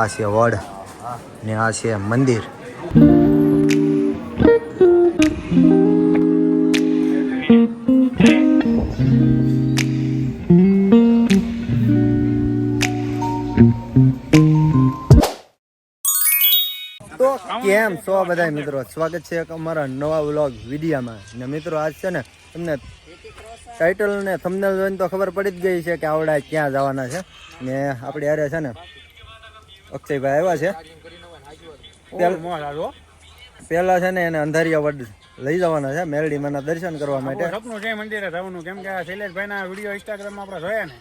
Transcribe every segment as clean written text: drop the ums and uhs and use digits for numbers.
આ છે વડ ને આ છે મંદિર. તો કેમ છો બધા મિત્રો, સ્વાગત છે એક અમારા નવા વ્લોગ વિડીયામાં. ને મિત્રો આજ છે ને તમને ટાઇટલ ને થંબનેલ જોઈને તો ખબર પડી જ ગઈ છે કે આવડા ક્યાં જવાના છે. ને આપણે યારે છે ને અક્ષયભાઈ આવ્યા છે. પેલા છે ને એને અંધારિયા વડ લઈ જવાના છે મેરડીમાંના દર્શન કરવા માટે. સપનું છે મંદિરે જવાનું, કેમ કે શૈલેષભાઈના વિડીયો ઇન્સ્ટાગ્રામમાં આપણે જોયા ને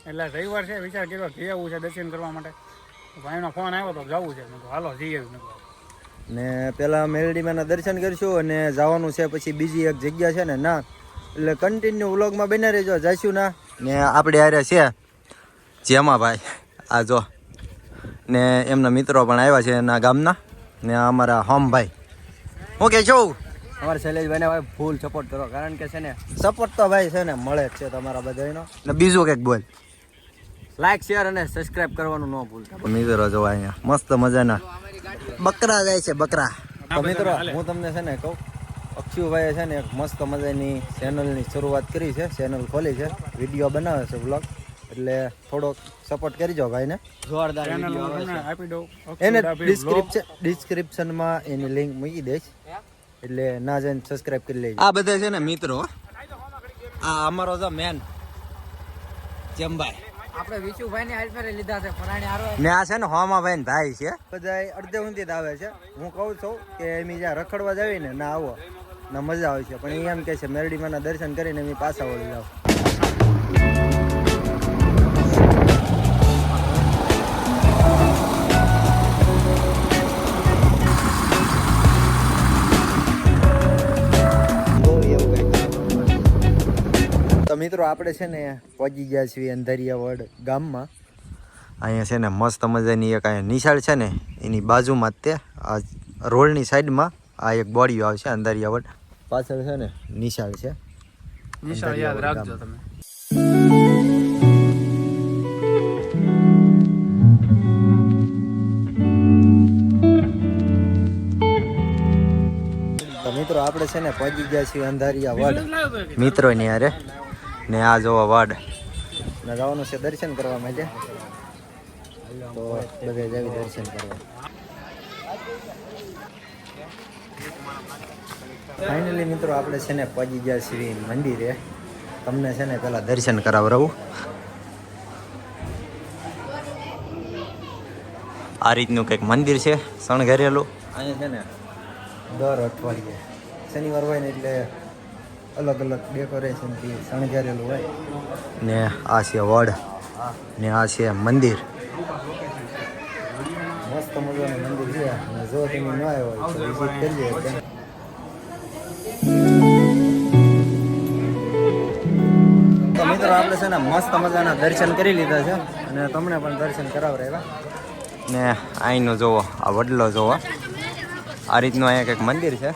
એટલે રવિવાર છે, વિચાર કર્યો જઈ આવવું છે દર્શન કરવા માટે. ભાઈનો ફોન આવ્યો તો જવું છે, હાલો જઈ આવ્યું. ને પેલા મેરડીમાંના દર્શન કરીશું અને જવાનું છે પછી બીજી એક જગ્યા છે ને ના, એટલે કન્ટિન્યુ વ્લોગમાં બને રહેજો, જઈશું ના. ને આપણે યારે છે જેમાભાઈ આ જો, ને એમના મિત્રો પણ આવ્યા છે એના ગામના, ને અમારા હોમભાઈ. હું કે છું અમારા શૈલેષભાઈને ભાઈ ફૂલ સપોર્ટ કરો, કારણ કે છે ને સપોર્ટ તો ભાઈ છે ને મળે જ છે તમારા બધાનો. ને બીજું કંઈક બોલ, લાઈક શેર અને સબસ્ક્રાઇબ કરવાનું ન ભૂલતા. મિત્રો જો અહીંયા મસ્ત મજાના બકરા જાય છે, બકરા. તો મિત્રો હું તમને છે ને કહું, અક્ષુભાઈએ છે ને એક મસ્ત મજાની ચેનલની શરૂઆત કરી છે, ચેનલ ખોલી છે, વિડીયો બનાવે છે વ્લોગ, એટલે થોડોક સપોર્ટ કરજો ભાઈને. જોરદાર આપી દઉં એને ડિસ્ક્રિપ્શનમાં એની લિંક મૂકી દઈશ, એટલે ના જઈને સબસ્ક્રાઇબ કરી લેજો. આ બધા છે ને મિત્રો, આ અમારો જો મેન જેમભાઈ, આપણે વિશુભાઈ ને આલફેરે લીધા છે ફરાણી આરો ને આ છે ને હોમાભાઈ ભાઈ છે, બધા અડધે ઊંધી જ આવે છે. હું કહું છું કે એમ જ્યાં રખડવા જાવી ને ના આવો ના મજા આવે છે, પણ એ એમ કે છે મેરડીમાંના દર્શન કરીને એમ પાછા વળી જાવ. તો મિત્રો આપણે છે ને પહોંચી ગયા છીએ અંધારિયાવડ ગામમાં. અહીંયા છે ને મસ્ત મજાની એક અહીંયા નિશાળ છે ને એની બાજુમાં જ તે આ રોડની સાઈડમાં આ એક બોડીઓ આવશે અંધારિયાવડ, પાછળ છે ને નિશાળ છે. નિશાળ યાદ રાખજો તમે. તો મિત્રો આપણે છે ને પહોંચી ગયા છીએ અંધારિયાવડ મિત્રોની હારે, ને આ જોવા વાડ ને જવાનું છે દર્શન કરવા માટે. તો બધે જાવી દર્શન કરવા. ફાઇનલી મિત્રો આપણે છે ને પહોંચી ગયા છીએ મંદિરે. તમને છે ને પેલા દર્શન કરાવરાવું. આ રીતનું કંઈક મંદિર છે શણગારેલું. અહીંયા છે ને દર અઠવાડિયે શનિવાર હોય ને એટલે અલગ અલગ ડેકોરેશનથી શણગારેલું હોય. ને આ છે વડ ને આ છે મંદિર, મસ્ત મજાનું મંદિર છે. અને જો તમે ન આવ્યો હોય તો વિઝિટ કરજો. તો મિત્રો આપણે છે ને મસ્ત મજાના દર્શન કરી લીધા છે અને તમને પણ દર્શન કરાવરાવ્યા. ને અહીંનો જોવો, આ વડલો જોવો, આ રીતનું અહીંયા કંઈક મંદિર છે.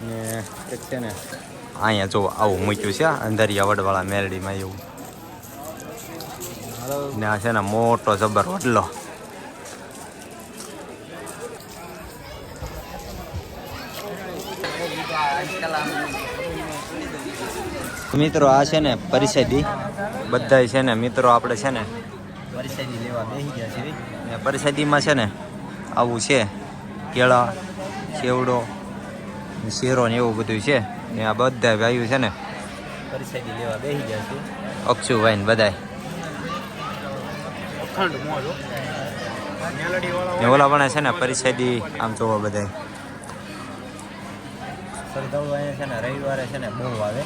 ને એક છે ને અહીંયા જો આવું મૂક્યું છે અંધારિયા વડવાળા મેરડીમાં એવું. ને આ છે ને મોટો જબર વડલો. મિત્રો આ છે ને પરિષદી, બધા છે ને મિત્રો આપણે છે ને પરિષદી લેવા બેસી ગયા છીએ. ને પરિષદીમાં છે ને આવું છે કેળા, સેવડો, શેરો ને એવું બધું છે. ને આ બધા ભાઈઓ છે ને પરિષદી લેવા બેસી ગયા છે, અક્ષુભાઈ ને બધા. ને ઓલા પણ છે ને પરિષદી આમ જોવા બધા શ્રદ્ધાળુ અહીંયા છે ને રવિવારે છે ને બહુ આવે,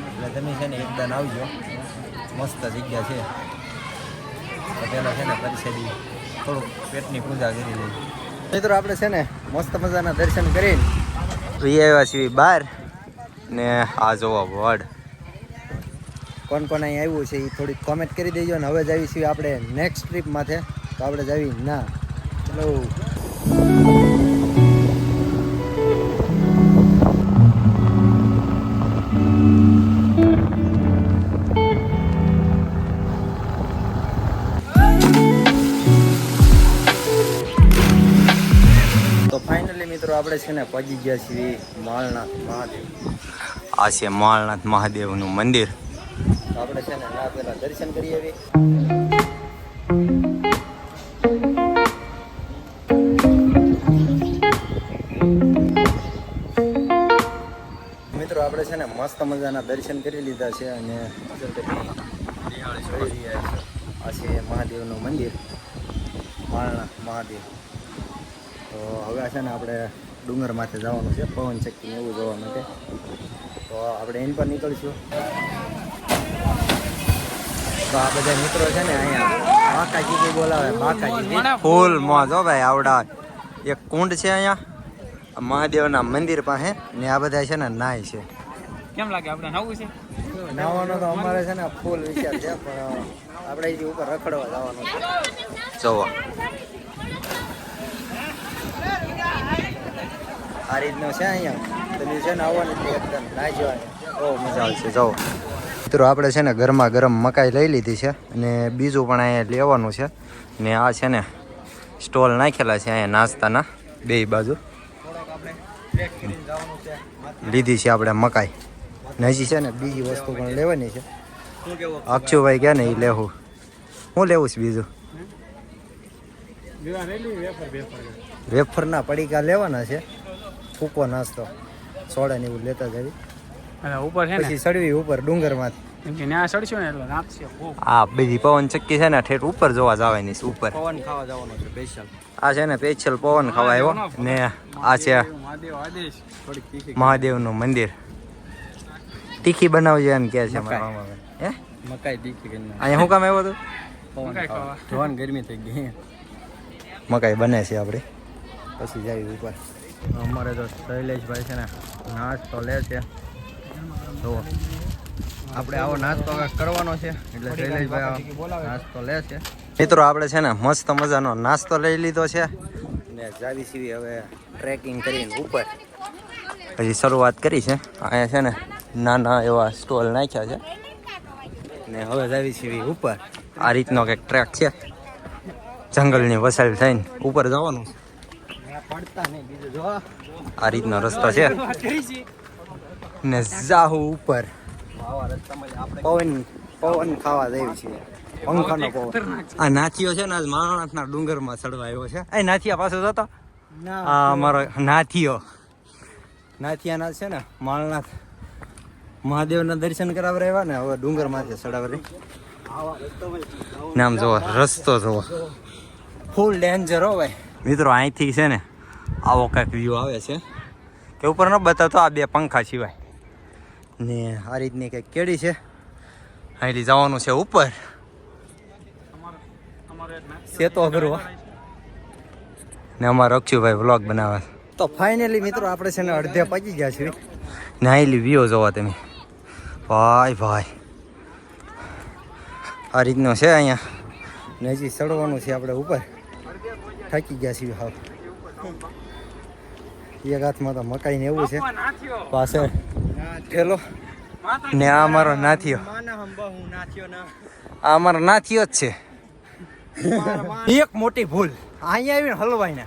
એટલે તમે છે ને એકદમ આવજો, મસ્ત જગ્યા છે. તો પેલા છે ને પરિષદી થોડુંક પેટની પૂજા કરી લઈએ. મિત્રો આપણે છે ને મસ્ત મજાના દર્શન કરીને જઈ આવ્યા છીએ બહાર. ને આ જોવા વડ, કોણ કોણ અહીં આવ્યું છે એ થોડીક કોમેન્ટ કરી દેજો. ને હવે જ આવી છીએ આપણે નેક્સ્ટ ટ્રીપ માથે, તો આપણે જ આવી ના ચલો. મિત્રો આપણે છે ને પહોંચી ગયા છીએ માળનાથ મહાદેવ. આ છે માળનાથ મહાદેવનું મંદિર. તો આપણે છે ને ના પહેલા દર્શન કરી આવીએ. મિત્રો આપણે છે ને મસ્ત મજાના દર્શન કરી લીધા છે અને જોઈ રહ્યા છે આ છે મહાદેવનું મંદિર માળનાથ મહાદેવ. તો હવે છે ને આપણે ડુંગર માથે જવાનું છે પવન શક્તિ એવું જોવા માટે. તો આપણે એની પર નીકળીશું. તો આ બધા મિત્રો છે ને અહીંયા બાકાજી બોલાવે બાકાજી ફૂલ મોજ હો ભાઈ. આવડા એક કુંડ છે અહીંયા મહાદેવના મંદિર પાસે ને આ બધા છે ને નાય છે. કેમ લાગે આપણે નવું છે? નાવાનો તો અમારે છે ને ફૂલ વિચાર છે પણ આપણે અહીંથી ઉપર રખડવા જવાનું છે. જોવો આ રીતનો છે અહીંયા તમે છે ને આવવાનું એટલે એકદમ નાઈ જવાનું બહુ મજા આવશે. જોવો મિત્રો આપણે છે ને ગરમા ગરમ મકાઈ લઈ લીધી છે અને બીજું પણ અહીંયા લેવાનું છે ને આ છે ને સ્ટોલ નાખેલા છે અહીંયા નાસ્તાના બે બાજુ લીધી છે આપણે મકાઈ ને હજી છે ને બીજી વસ્તુ પણ લેવાની છે. અક્ષુભાઈ ક્યાં ને એ લેવું હું લેવું છે બીજું વેફરના પડીકા લેવાના છે ફૂકો નાસ્તો સોડા ને એવું લેતા જવી ઉપર છે ને પછી ચડવી ઉપર ડુંગરમાંથી. કેમ કે ત્યાં ચડશું ને એટલે નાખશે આ બીજી પવન ચક્કી છે ને ઠેઠ ઉપર જોવા જવાની છે ઉપર. પવન ખાવા જવાનું છે સ્પેશિયલ. આ છે ને સ્પેશિયલ પવન ખાવા આવ્યો ને આ છે મહાદેવ આદેશ થોડીક તીખી મહાદેવનું મંદિર. તીખી બનાવજો એમ કે છે મારા મામા. હે મકાઈ તીખી કરીને અહીંયા શું કામ આવ્યો હતું? પવન મકાઈ ખાવા જોવાની ગરમી થઈ ગઈ. મકાઈ બને છે આપણે. પછી જાય ઉપર. અમારે તો શૈલેષભાઈ છે ને નાસ્તો લે છે. તો આપણે આવો નાસ્તો હવે કરવાનો છે એટલે શૈલેષભાઈ નાસ્તો લે છે. મિત્રો આપણે છે ને મસ્ત મજાનો નાસ્તો લઈ લીધો છે ને જાવી સીવી હવે ટ્રેકિંગ કરીને ઉપર. હજી શરૂઆત કરી છે. અહીંયા છે ને નાના એવા સ્ટોલ નાખ્યા છે ને હવે જાવી સીવી ઉપર. આ રીતનો કંઈક ટ્રેક છે જંગલની વસાલ થઈને ઉપર જવાનું છે. પડતા નહીં બીજું જો આ રીતનો રસ્તો છે ને જાહુ ઉપર. આવા રસ્તામાં આપણે પવન ખાવા જઈએ છીએ. પંખાનો પવન. આ નાથીઓ છે ને આજ માળનાથના ડુંગરમાં ચડવા આવ્યો છે. એ નાથિયા પાસે જતો ના આ અમારો નાથીઓ નાથિયાના છે ને માળનાથ મહાદેવના દર્શન કરાવવા આવ્યા ને હવે ડુંગરમાંથી ચડાવવા. નામ જોવો રસ્તો જોવો ફૂલ ડેન્જર હો ભાઈ. મિત્રો અહીંથી છે ને આવો કંઈક વ્યૂ આવે છે કે ઉપર ન બતાવતો આ બે પંખા સિવાય ને આ રીતની કંઈક કેડી છે. અહીંથી જવાનું છે ઉપર. સેતો અઘરો. ને અમારો અક્ષુભાઈ વ્લોગ બનાવે છે. તો ફાઇનલી મિત્રો આપણે છે ને અડધે પહોંચી ગયા છીએ. ને અહીંથી વ્યૂ જોવો તમે ભાઈ ભાઈ. આ રીતનો છે અહીંયા ને હજી ચડવાનું છે આપણે ઉપર. થાકી ગયા છીએ હાવ. એક હાથમાં તો મકાઈ ને એવું છે પાછળ ઠેલો. ને આ અમારો નાથીઓ. આ અમારો નાથીઓ જ છે. એક મોટી ભૂલ અહીંયા આવીને હલવાઈ ને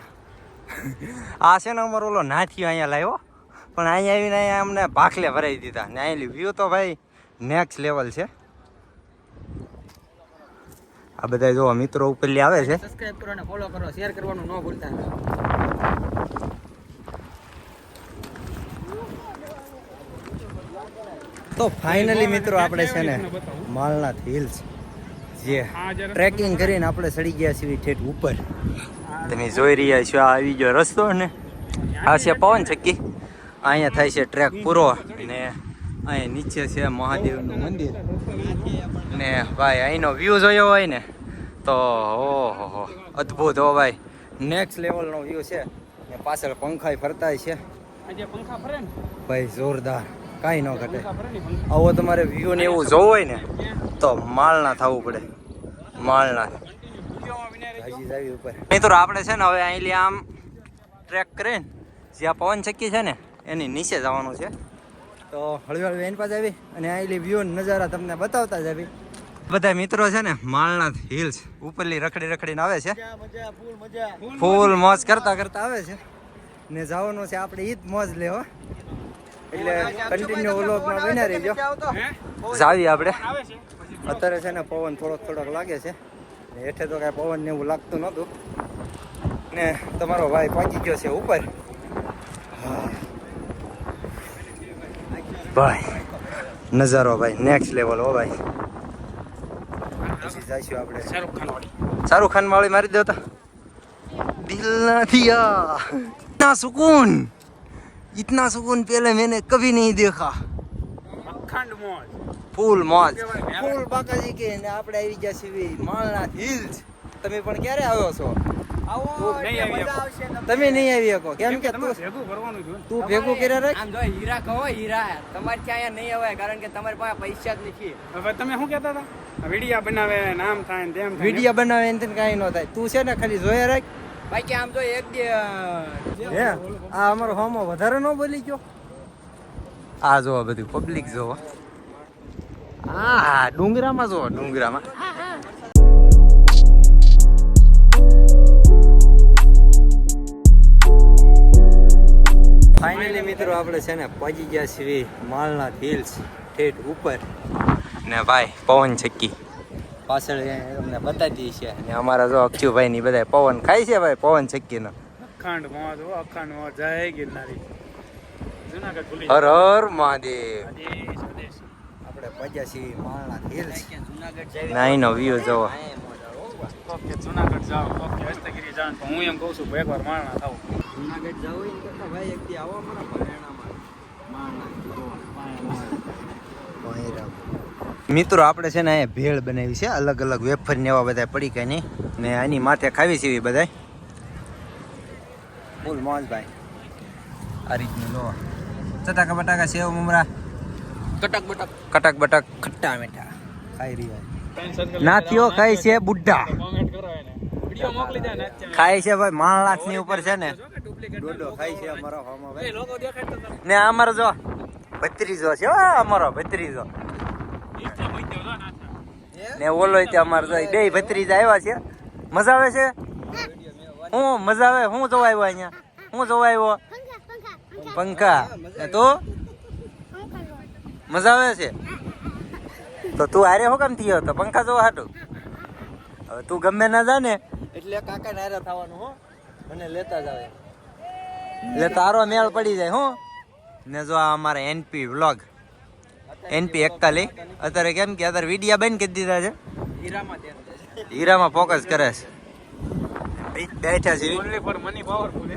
આ છે ને અમારો ઓલો નાથીઓ અહીંયા લાવ્યો પણ અહીંયા આવીને અહીંયા અમને ભાખલે ભરાઈ દીધા ને અહીં વ્યૂ તો ભાઈ નેક્સ્ટ લેવલ છે. આ બધા જો મિત્રો ઉપરલી આવે છે. સબસ્ક્રાઇબ કરો અને ફોલો કરો, શેર કરવાનું ન ભૂલતા. તો ફાઇનલી મિત્રો આપણે છે ને માલનાથ હિલ્સ જે ટ્રેકિંગ કરીને આપણે ચડી ગયા છીએ ઠેઠ ઉપર. તમે જોઈ રહ્યા છો આ આવી ગયો રસ્તો ને આ છે પવન ચક્કી. અહીંયા થાય છે ટ્રેક પૂરો ને અહીંયા નીચે છે મહાદેવનું મંદિર ને ભાઈ અહીંનો વ્યૂ જોયો હોય ને તો ઓહો અદ્ભુત હો ભાઈ. નેક્સ્ટ લેવલનો વ્યૂ છે ને પાછળ પંખાય ફરતા છે આજે પંખા ફરે ને ભાઈ જોરદાર. કાંઈ ન ઘટે. આવો તમારે વ્યૂ ને એવું જોવું હોય ને તો માળના થવું પડે. માળના હજી જાવી ઉપર. મિત્રો આપણે છે ને હવે અહીં આમ ટ્રેક કરીને જ્યાં પવન ચક્કી છે ને એની નીચે જવાનું છે. તો હળવી હળવી એની પાસે આવી અને આઈલી વ્યૂ નજારા તમને બતાવતા જ આવી. બધા મિત્રો છે ને માળનાથ હિલ્સ ઉપરલી રખડીને આવે છે. ફૂલ મોજ કરતા કરતા આવે છે ને જવાનું છે આપણે ઈ જ મોજ લેવો એટલે કન્ટિન્યુ વ્લોગમાં બન્યા રહેજો. જાવી આપણે આવે છે અત્યારે છે ને પવન થોડોક લાગે છે ને હેઠે તો કાંઈ પવન ને એવું લાગતું નહોતું ને તમારો ભાઈ પહોંચી ગયો છે ઉપર. ભાઈ નજારો ભાઈ નેક્સ્ટ લેવલ હો ભાઈ. પછી જઈશું આપણે શાહરુખ ખાન વાળી. शाहरुख खान वाली मारी देता दिल ना दिया इतना सुकून पहले मैंने कभी नहीं देखा. અખંડ મોજ. फूल मौज ફૂલ બાકાજી કે ને આપણે આવી ગયા છીએ માળનાથ હિલ્સ. તમે પણ ક્યારે આવ્યો છો? નહીં આવી શકો. તમે નહીં આવી શકો કેમ કે તમારે ભેગું કરવાનું છે. તું ભેગું કર્યા રાખ. આમ જો હીરા કહો હીરા તમારે ત્યાં અહીંયા નહીં આવે કારણ કે તમારી પાસે પૈસા જ નથી. હવે તમે શું કહેતા હતા? વિડીયા બનાવે નામ થાય ને તેમ થાય. વિડીયો બનાવે એને કાંઈ ન થાય. તું છે ને ખાલી જોયા રાખ. બાકી આમ જો એક હે આ અમારો હોમો વધારે ન બોલી ગયો. આ જો બધું પબ્લિક જો આ ડુંગરામાં જો ડુંગરામાં ફાઇનલી મિત્રો આપણે છે ને પહોંચી ગયા છીએ માલનાથ હિલ્સ ઠેઠ ઉપર. ને ભાઈ પવન ચક્કી પાછળ તમને બતાવી દઈએ છે. ને અમારા જો અક્ષુભાઈ ની બધા પવન ખાય છે ભાઈ પવન ચક્કી નો. અખંડ મોજ હો અખંડ મોજ. જય ગિરનારી. જુનાગઢ ભૂલી હર હર મહાદેવ. આપણે પહોંચ્યા છીએ માલનાથ હિલ્સ. નાઈનો વ્યૂ જોવો. ઓકે જુનાગઢ જાઓ ઓકે હસ્તગીરી જાઓ તો હું એમ કહું છું એકવાર મારણા થાવ. જુનાગઢ જવું એને કરતા ભાઈ એક દી આવો અમારા પરિણામાં માલનાથ. મિત્રો આપણે છે ને અહીંયા ભેળ બનાવી છે અલગ અલગ વેફર ને એવા બધા પડી કઈ નહીં ને આની માથે ખાવી છે એવી બધા ફૂલ મોજ ભાઈ. આ રીતનું લો ચટાકા બટાકા સેવ મમરા કટક બટક કટક બટક ખટ્ટા મીઠા ખાઈ રહ્યા. નાથીઓ ખાય છે બુઢ્ઢા કોમેન્ટ કરો એને વિડિયો મોકલી દે ને અત્યારે. ખાય છે ભાઈ માણલાખ ની ઉપર છે ને ડોડો ખાઈ છે અમારો હોમો ભાઈ. લોકો દેખાડતા હતા. ને અમારો જો ભત્રીજો છે હો અમારો ભત્રીજો ને ઓલો તે અમારો જો બે ભત્રીજા આવ્યા છે. મજા આવે છે હું મજા આવે હું જોવા આવ્યો અહીંયા હું જોવા આવ્યો પંખા ને તું મજા આવે છે તો તું આરે હો કેમ થયો તો પંખા જોવા હાટું હવે તું ગમે ના જા ને એટલે કાકા નાયરા થવાનું હો મને લેતા જ આવે. એટલે તારો મેળ પડી જાય હું ને જો આ અમારા એનપી વ્લોગ એનપી 41 અત્યારે કેમ કે અત્યારે વિડીયા બંધ કરી દીધા છે હીરામાં ફોકસ કરે છે બેઠા છે ઓનલી ફોર મની પાવરફુલ.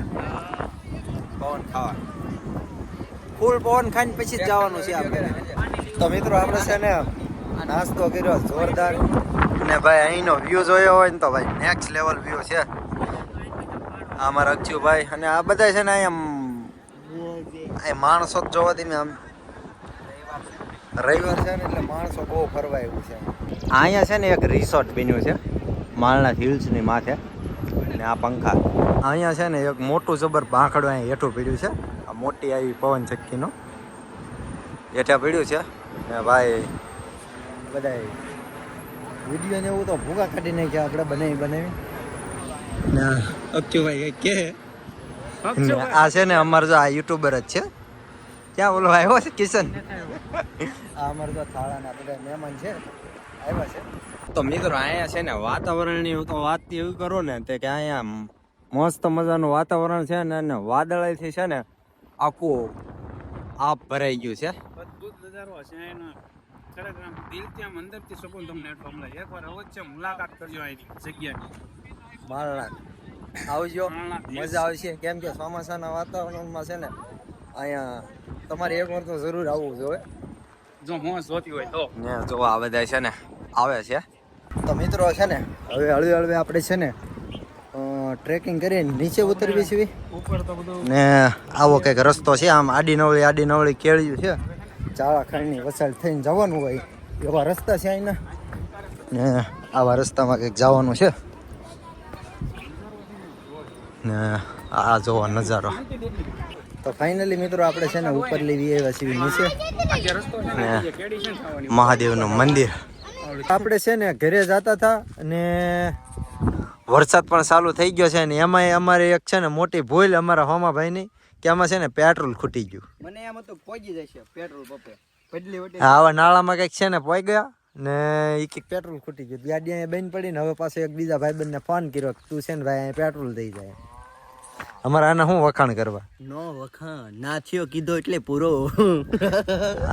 પવન ખાવા ફૂલ પવન ખાઈને પછી જ જવાનું છે આપણે. તો મિત્રો આપણે છે ને નાસ્તો કર્યો જોરદાર ને ભાઈ અહીંનો વ્યૂ જોયો હોય ને તો ભાઈ નેક્સ્ટ લેવલ વ્યૂ છે. આ અમારા અક્ષુભાઈ અને આ બધા છે ને અહીંયા માણસો જ જોવાથી મેં આમ રવિવાર છે ને એટલે માણસો બહુ ફરવા આવ્યું છે. અહીંયા છે ને એક રિસોર્ટ બન્યું છે માલનાથ હિલ્સની માથે અને આ પંખા અહીંયા છે ને એક મોટું જબર ભાંખડું અહીંયા હેઠું પડ્યું છે આ મોટી આવી પવન ચક્કીનો હેઠા પડ્યું છે ને ભાઈ બધા વિડીયો ને એવું તો ભૂગા કાઢી નાખ્યા આપણે બનાવી ને અક્ષુભાઈ કે આ છે ને અમારે જો આ યુટ્યુબર જ છે ક્યાં બોલો આવ્યો છે કિશન આ અમારે તો થાળાના બધા મહેમાન છે આવ્યા છે. તો મિત્રો અહીંયા છે ને વાતાવરણની તો વાત એવી કરો ને તે કે અહીંયા મસ્ત મજાનું વાતાવરણ છે ને અને વાદળથી છે ને આખું આપ ભરાઈ ગયું છે. બધું જ નજારો હશે એનો. ખરેખર આમ દિલથી આમ અંદરથી સુકૂન તમને એટલો મળે. એકવાર અવશ્ય મુલાકાત કરજો અહીંની જગ્યાની. માલનાથ આવજો માલનાથ મજા આવશે કેમ કે ચોમાસાના વાતાવરણમાં છે ને અહીંયા તમારે એકવાર તો જરૂર આવવું જોઈએ. જો મોજ જોતી હોય તો ને જો આ બધા છે ને આવે છે. તો મિત્રો છે ને હવે હળવે હળવે આપણે છે ને ટ્રેકિંગ કરીને નીચે ઉતરવી છીએ. ઉપર તો બધું ને આવો કંઈક રસ્તો છે આમ આડી નવળી કેળ્યું છે ચાળા ખાંડની વસાડ થઈને જવાનું હોય એવા રસ્તા છે અહીંના. ને આવા રસ્તામાં કંઈક જવાનું છે ને આ જોવો નજારો. તો ફાઇનલી મિત્રો આપણે છે ને ઉપર લેવી આવ્યા છીએ નીચે. આજે રસ્તો છે ને જે કેડી છે ને થવાની. મહાદેવનું મંદિર આપણે છે ને ઘરે જતા હતા અને વરસાદ પણ ચાલુ થઈ ગયો છે ને એમાંય અમારે એક છે ને મોટી ભૂલ અમારા હોમાભાઈની કે આમાં છે ને પેટ્રોલ ખૂટી ગયું. મને એમ હતું પહોંચી જશે પેટ્રોલ પંપે પડલી વટી આવા નાળામાં કંઈક છે ને પોઈ ગયા ને એ કંઈક પેટ્રોલ ખૂટી ગયું. ગાડી અહીંયા બંધ પડી ને હવે પાછો એક બીજા ભાઈબંધને ફોન કર્યો કે તું છે ને ભાઈ અહીંયા પેટ્રોલ દઈ જાય. અમારે આના શું વખાણ કરવા? નો વખાણ ના થયો કીધો એટલે પૂરો.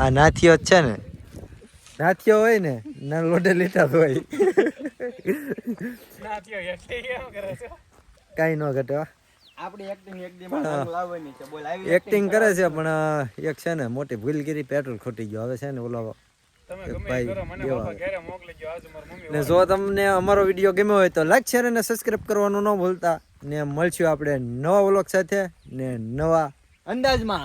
આ નાથીઓ જ છે ને, નાથીઓ હોય ને ના લોડે લીટા હોય ના થયો એટલે કેમ કરે છે કાંઈ ન ઘટે હો. આપણી એક્ટિંગ એક દીમાં લાવવાની છે બોલ આવી એક્ટિંગ કરે છે પણ એક છે ને મોટી ભૂલ કરી, પેટ્રોલ ખૂટી ગયો. હવે છે ને ઓલો તમે એક ગમે ભાઈ એ કરો મને દેવા બાપા આવે. ઘરે મોકલી દો આજ મારી મમ્મી ને જો તમને અમારો વિડીયો ગમ્યો હોય તો લાઈક શેર અને સબસ્ક્રાઇબ કરવાનું ન ભૂલતા. ને મળશું આપણે નવા વ્લોગ સાથે ને નવા અંદાજમાં